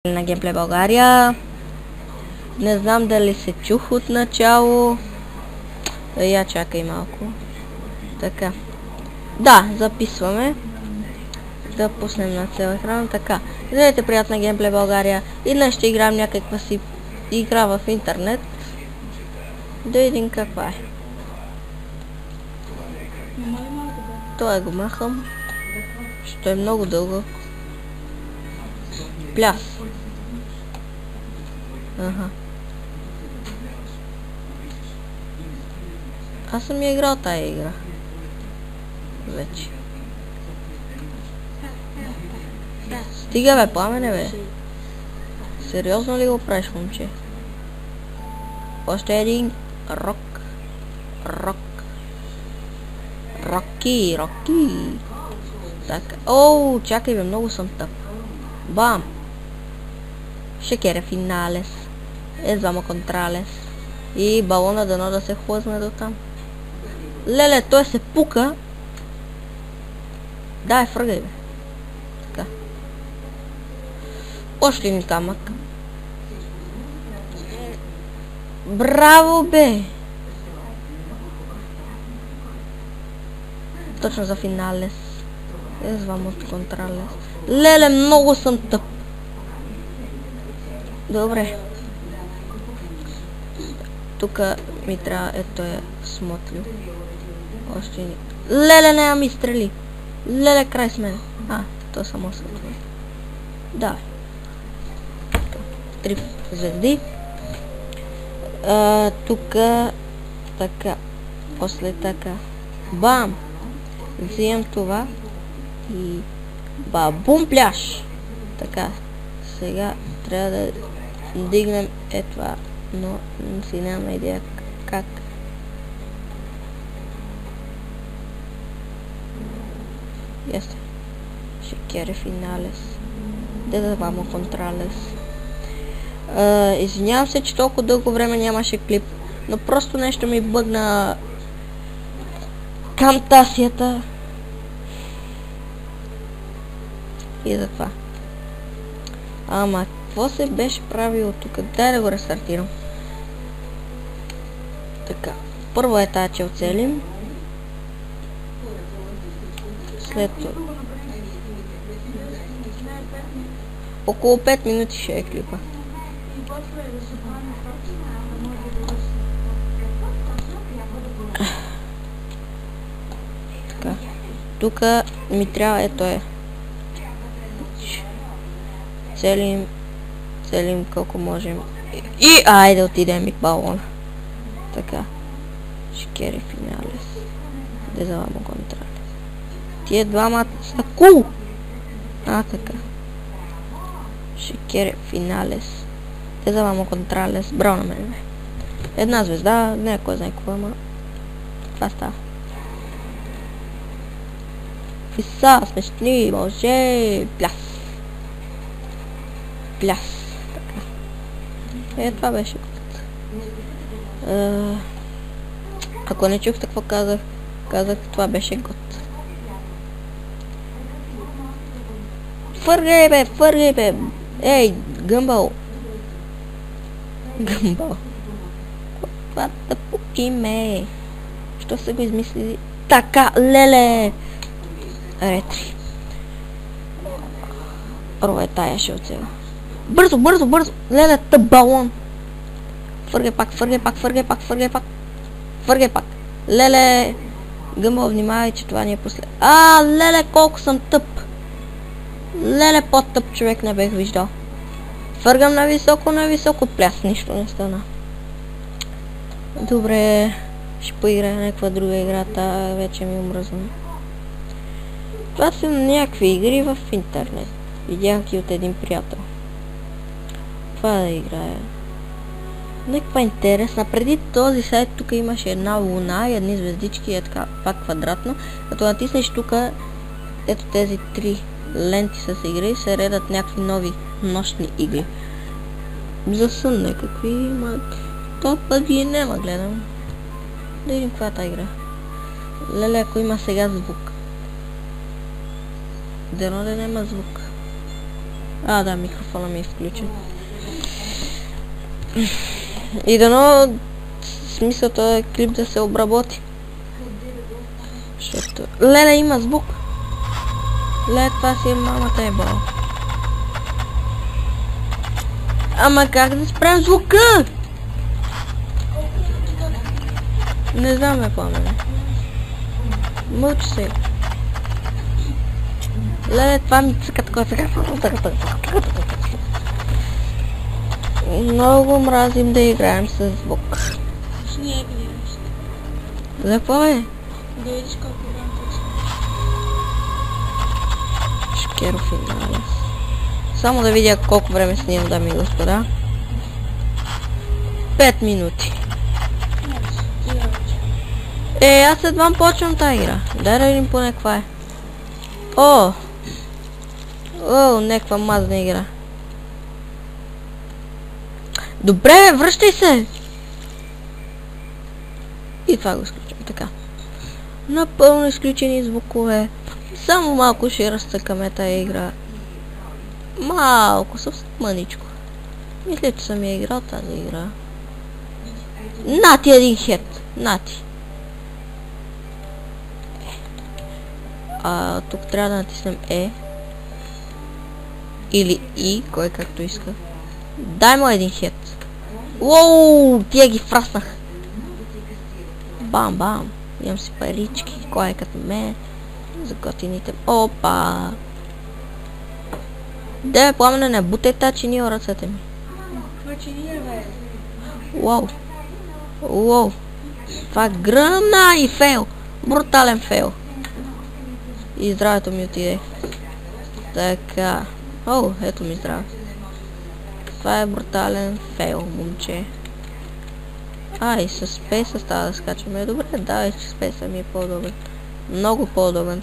На Геймплей България. Не знам дали се чух от начало. Я чакай малко. Така. Да, записваме. Да пуснем на цел екран. Така. Здравейте, приятна Геймплей България. И днес ще играем някаква си игра в интернет. Да видим каква е. Това го махам. Ще е много дълго. Пляс. Ага. Аз съм я играл тая игра. Вече. Стига бе, Пламене бе. Сериозно ли го правиш, момче? Още един рок. Роки. Така. Оу, чакай бе, много съм тъп. Бам! Шекере финалес. Двама контралес. И балона дано да се хлъзне до там. Леле, той се пука. Дай, фъргай бе. Така. Още един камък. Браво бе! Точно за финалес. Двама контралес. Леле, много съм тъп. Добре. Тук ми трябва, ето е смотлю. Още ни. Леле, не ми стрели. Леле, край с мен. То само се отвори. Да. 3 звезди. Тук така. После така. Бам! Взимам това. И бабум пляш. Така. Сега трябва да дигнем това, но си нямам идея как. Ясно. Шекере финалес. Двама контралес. Извинявам се, че толкова дълго време нямаше клип, но просто нещо ми бъгна камтасията. И за това. Ама, какво се беше правило тук? Дай да го рестартирам. Така. Първо е тази, че оцелим. След това. Около 5 минути ще е клипа. Така. Тук ми трябва, ето е. Целим колко можем. И айде отидем и балона. Така. Шекере финалес. Двама контралес. Тия двама са кул! Така. Шекере финалес. Двама контралес. Браво на мен. Една звезда. Не кой знае какво, ама. Това става. Фиса, смешни, може. Пляс. Така. Това беше. Ако не чухте какво казах, това беше год. Фъргай бе! Ей, гъмбъл! Това тъпуки ме! Що се го измисли? Така, леле! Ретри. Първо е тая ще оцеля. Бързо! Леле, тъп балон! Фъргай пак! Леле! Гъмбъл, внимавай, че това ни е после. Леле, колко съм тъп! Леле, по-тъп човек не бех виждал. Фъргам на високо, пляс, нищо не стана. Добре, ще поиграя някаква друга играта, вече ми е омръзна. Това са някакви игри в интернет. Видях ги от един приятел. Това да играя. Някаква интересна. Преди този сайт тук имаше една луна и едни звездички, е така пак квадратно. Като натиснеш тук, ето тези 3 ленти с игри, се редат някакви нови нощни игри. За сън някакви, то път ги няма, гледам. Да видим каква е тази игра. Леле, ако има сега звук. Дано да няма звук. Да, микрофона ми е изключен. И дано смисъл този клип да се обработи. Защото... Леле, има звук. Леле, това си е мамата е бал. Ама как да спрем звука? Не знам ме пламене. Мълчи се. Леле, това ми цъка така. Много мразим да играем с звук. За какво е? Да видиш колко време точно. Шкеро финалес. Само да видя колко време снимам, дами и господа. 5 минути. Аз едва почвам тази игра. Дай да видим поне каква е. О, някаква мазна игра. Добре, връщай се! И това го изключвам така. Напълно изключени звукове. Само малко ще разцъкаме тази игра. Малко, съвсем мъничко. Мисля, че съм я играл тази игра. Нати един хет. Нати. Тук трябва да натиснем E. Или И, кой както иска. Дай му един хет. Уоу, тия ги фраснах. Бам, бам. Имам си парички. Кой е като мен? За готините. Опа. Де, пламене, не бутай та чиния ръцете ми. Какво чиния, бе? Уоу. Уоу. Това гръмна и фейл. Брутален фейл. И здравето ми отиде. Така. Ето ми здраве. Това е брутален фейл, момче. И с спейса става да скачаме. Добре, давай, че спейса ми е по-удобен. Много по-удобен.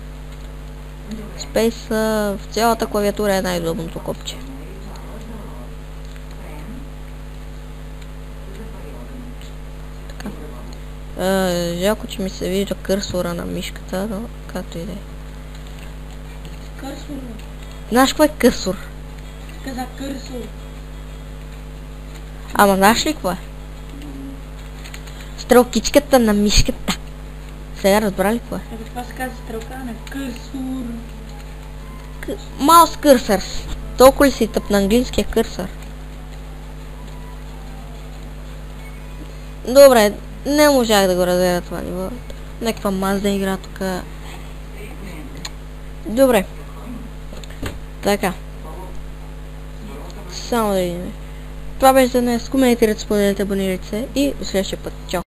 Спейса в цялата клавиатура е най-удобното копче. Така. Жалко, че ми се вижда кърсора на мишката, но както и да е. Кърсор. Знаеш какво е кърсор? Каза кърсор. Ама знаеш ли какво е? Стрелкичката на мишката. Сега разбра ли какво е? Това се казва стрелка на кърсор. Маус кърсър. Толкова ли си тъп на английския кърсър? Добре, не можах да го разбера това ниво. Някаква мазда игра тук. Добре. Така. Само да видим. Това беше за днес. Коментирайте, споделете, абонирайте се и до следващия път. Чао!